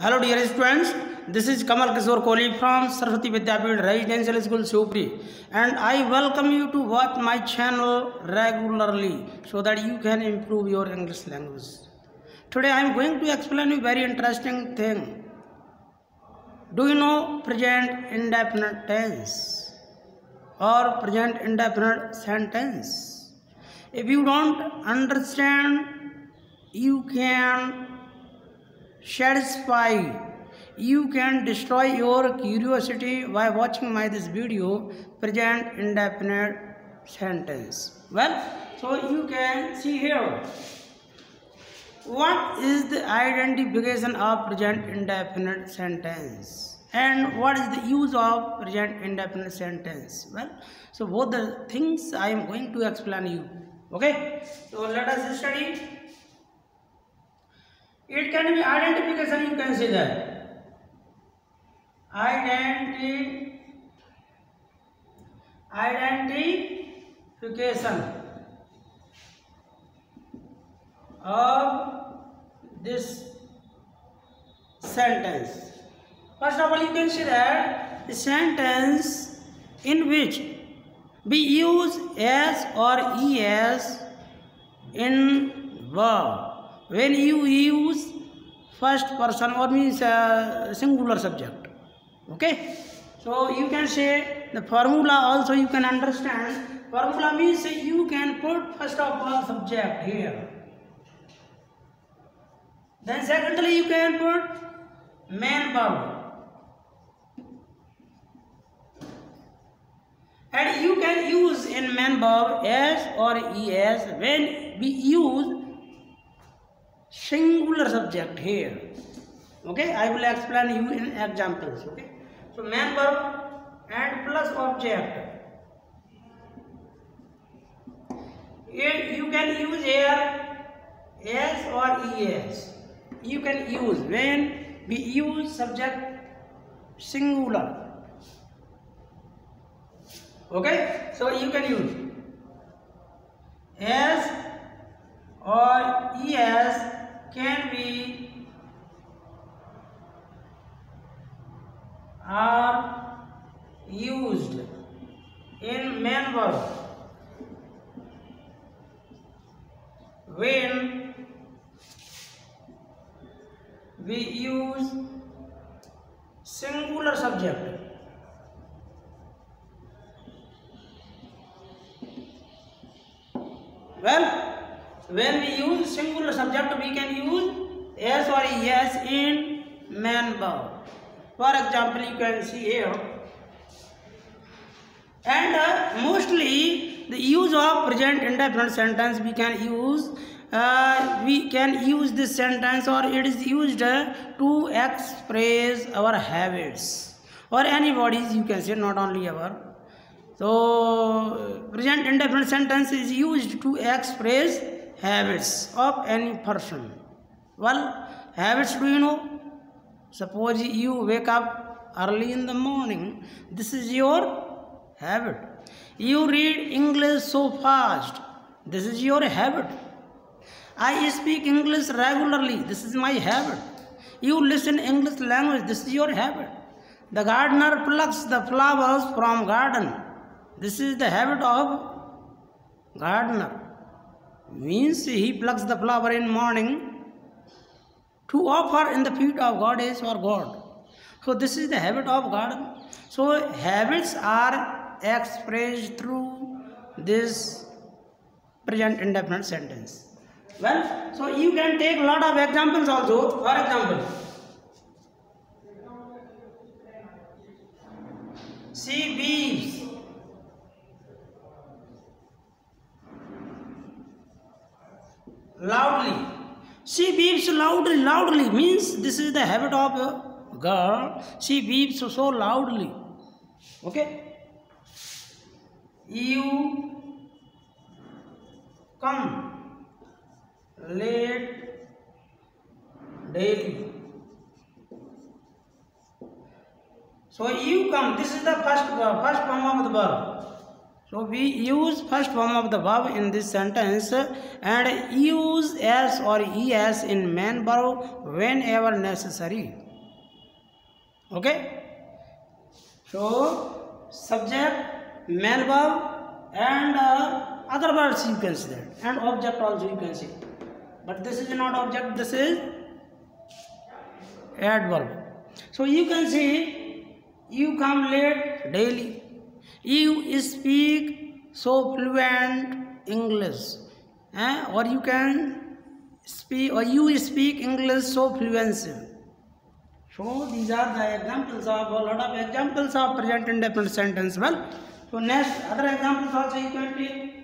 Hello dear students, this is Kamal Kishore Kohli from Saraswati Vidyapeeth Residential School Shivpuri, and I welcome you to watch my channel regularly so that you can improve your English language. Today I am going to explain you very interesting thing. Do you know present indefinite tense or present indefinite sentence? If you don't understand, you can you can destroy your curiosity by watching this video present indefinite sentence. So you can see here what is the identification of present indefinite sentence and what is the use of present indefinite sentence. So both the things I am going to explain you. Okay, so let us study. It can be identification, you can see that. Identification of this sentence. First of all, you can see that the sentence in which we use s or es in verb. When you use first person or means singular subject, okay, so you can say the formula also you can understand. Formula means you can put first of all subject here, then secondly you can put main verb, and you can use in main verb s or es when we use singular subject here. Okay, I will explain you in examples. Okay, so main verb and plus object. Here you can use here s or es. You can use when we use subject singular. Okay, so you can use s or es can be are used in main verb when we use singular subject. When we use singular subject, we can use s or es in main verb. For example, you can see here. And mostly the use of present indefinite sentence we can use this sentence, or it is used to express our habits or anybody's, you can say, not only our. So present indefinite sentence is used to express habits of any person. Habits, do you know? Suppose you wake up early in the morning, this is your habit. You read English so fast, this is your habit. I speak English regularly, this is my habit. You listen English language, this is your habit. The gardener plucks the flowers from garden, this is the habit of gardener. Means he plucks the flower in morning to offer in the feet of goddess or god. So this is the habit of garden. So habits are expressed through this present indefinite sentence. So you can take a lot of examples also. For example, she weeps loudly. She weeps loudly means this is the habit of a girl. She weeps so loudly. Okay. You come late daily. So you come, this is the first form of the verb. So we use first form of the verb in this sentence and use s or es in main verb whenever necessary. Okay. So subject, main verb, and other words you can say that, and object also you can say. But this is not object. This is adverb. So you can say you come late daily. You speak so fluent English, or you can speak, or you speak English so fluency. So these are the examples of a lot of examples of present indefinite sentence. Well, so next other examples also you can take.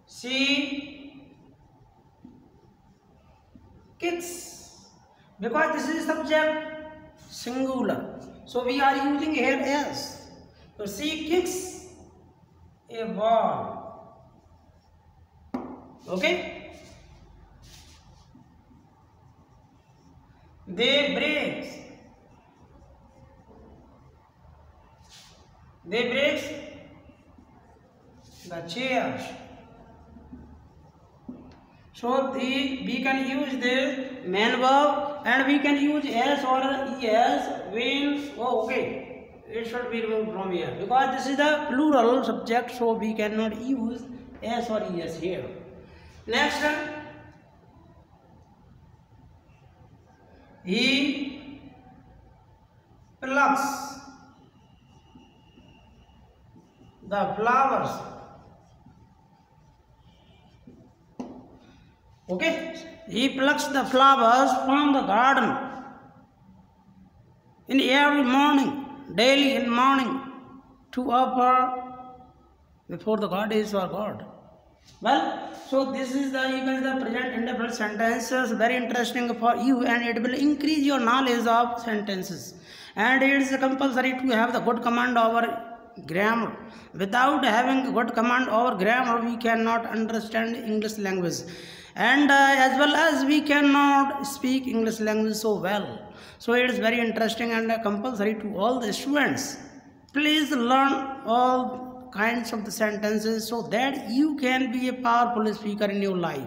She kicks, because this is subject singular, so we are using here as. So she kicks a ball. Okay. They break the chairs. So we can use this main verb, and we can use s or es when. Oh, okay. It should be removed from here because this is the plural subject, so we cannot use s or es here. Next, he plucks the flowers. Okay, he plucks the flowers from the garden in every morning, daily in morning, to offer before the goddess or God. Well, so this is the even the present indefinite sentences, very interesting for you, and it will increase your knowledge of sentences. And it is compulsory to have the good command over grammar. Without having good command over grammar, we cannot understand English language, and as well as we cannot speak English language so well. So it is very interesting and compulsory to all the students. Please learn all kinds of the sentences so that you can be a powerful speaker in your life.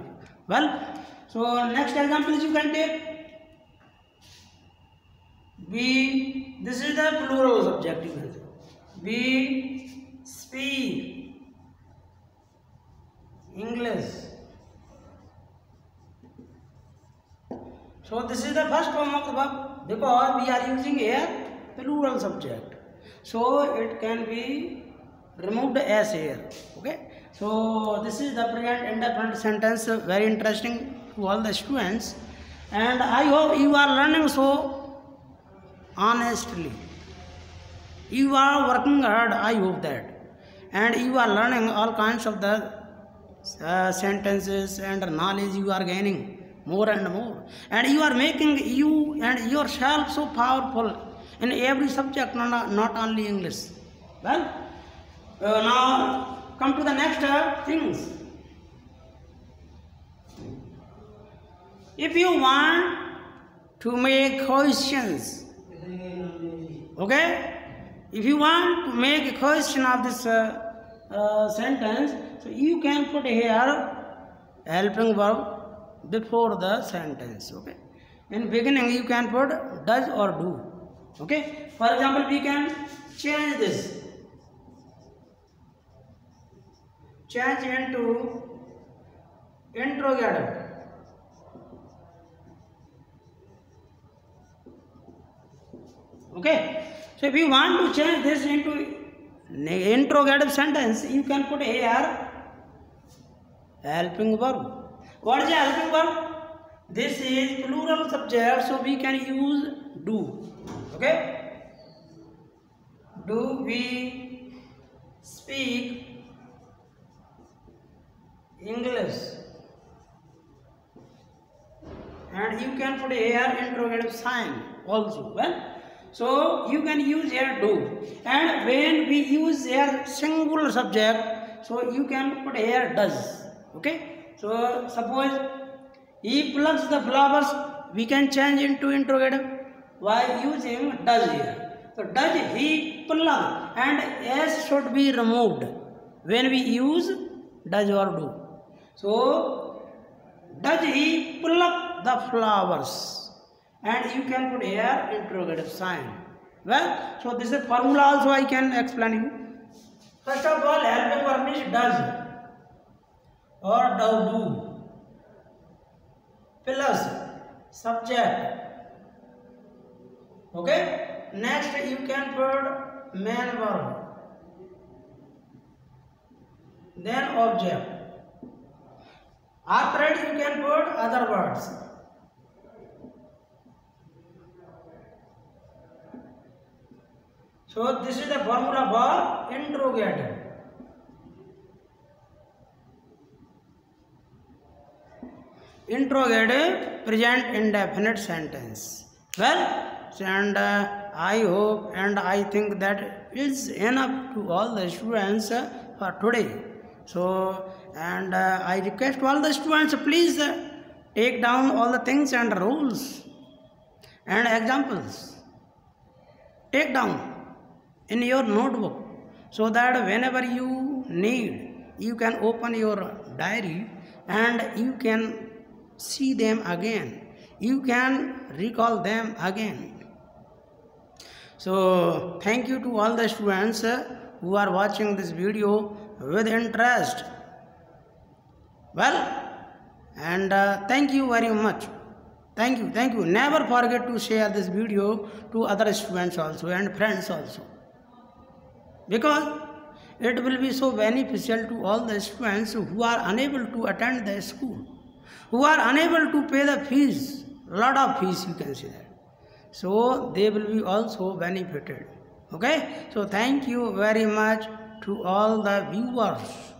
Well, so next example you can take. This is the plural subject. You can say. We speak English. So this is the first form of the verb because we are using here plural subject. So it can be removed as here. Okay. So this is the present indefinite sentence, very interesting to all the students, and I hope you are learning so honestly. You are working hard, I hope that, and you are learning all kinds of the sentences and knowledge you are gaining more and more, and you are making you and yourself so powerful in every subject, not only English. Well, now come to the next things. If you want to make questions, okay, if you want to make a question of this sentence, so you can put here helping verb before the sentence. Okay, in beginning you can put does or do. Okay, for example, we can change this, change into interrogative. Okay, so if you want to change this into interrogative sentence, you can put here helping verb. What is a helping verb? This is plural subject, so we can use do. Okay, do we speak English? And you can put here interrogative sign also. Well, so you can use here do, and when we use here singular subject, so you can put here does. Okay, so suppose he plucks the flowers we can change into interrogative by using does here. So does he pull up, and s should be removed when we use does or do. So does he pull up the flowers, and you can put here interrogative sign. Well, so this is formula also I can explain you. First of all, helping verb is does or do plus subject. Okay. Next you can put main verb, then object. After it you can put other words. So this is the formula for interrogative. Interrogative present indefinite sentence. Well, and I hope and I think that is enough to all the students for today. So, and I request all the students, please take down all the things and rules and examples. Take down in your notebook, so that whenever you need, you can open your diary and you can see them again. You can recall them again. So thank you to all the students who are watching this video with interest. Well, and thank you very much. Thank you. Never forget to share this video to other students also and friends also, because it will be so beneficial to all the students who are unable to attend the school, who are unable to pay the fees, lot of fees you can say that. So they will be also benefited. Okay. So thank you very much to all the viewers.